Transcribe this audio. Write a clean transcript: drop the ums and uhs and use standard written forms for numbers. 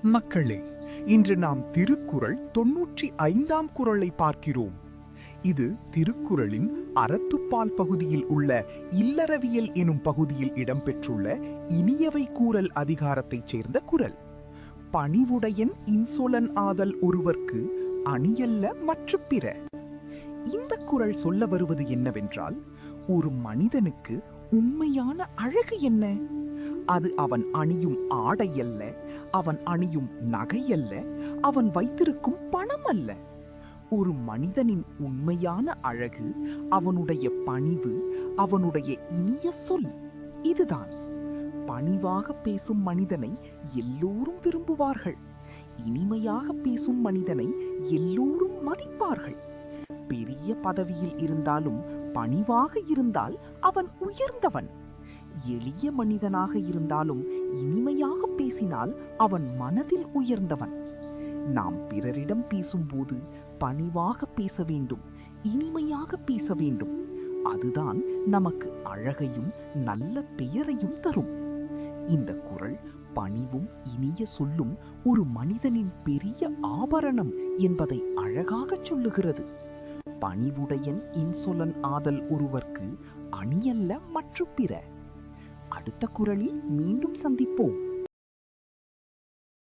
மக்களே, இன்று நாம் திருக்குறள் 95ஆம் குறளை பார்க்கிறோம். இது திருக்குறளின் அறத்துப்பால் பகுதியில் உள்ள இல்லறவியல் எனும் பகுதியில் இடம்பெற்றுள்ள இனியவை கூறல் அதிகாரத்தைச் சேர்ந்த குறள். பணிவுடையன் இன்சொலன் ஆதல் ஒருவர்க்கு அணியல்ல மற்ற பிற. இந்த குறள் சொல்ல வருவது என்னவென்றால், ஒரு மனிதனுக்கு உண்மையான அழகு என்ன? அது அவன் அணியும் ஆடை அல்ல, அவன் அணியும் நகை அல்ல, அவன் வைத்திருக்கும் பணம் அல்ல. ஒரு மனிதனின் உண்மையான அழகு அவனுடைய பணிவு, அவனுடைய இனிய சொல். இதுதான். பணிவாக பேசும் மனிதனை எல்லோரும் விரும்புவார்கள். இனிமையாக பேசும் மனிதனை எல்லோரும் மதிப்பார்கள். பெரிய பதவியில் இருந்தாலும் பணிவாக இருந்தால் அவன் உயர்ந்தவன். எளிய மனிதனாக இருந்தாலும் இனிமையாக பேசினால் அவன் மனதில் உயர்ந்தவன். நாம் பிறரிடம் பேசும்போது பணிவாக பேச வேண்டும், இனிமையாக பேச வேண்டும். அதுதான் நமக்கு அழகையும் நல்ல பெயரையும் தரும். இந்த குறள் பணிவும் இனிய சொல்லும் ஒரு மனிதனின் பெரிய ஆபரணம் என்பதை அழகாகச் சொல்லுகிறது. பணிவுடையன் இன்சொலன் ஆதல் ஒருவர்க்கு அணியல்ல மற்ற பிற. அடுத்த குறளில் மீண்டும் சந்திப்போம்.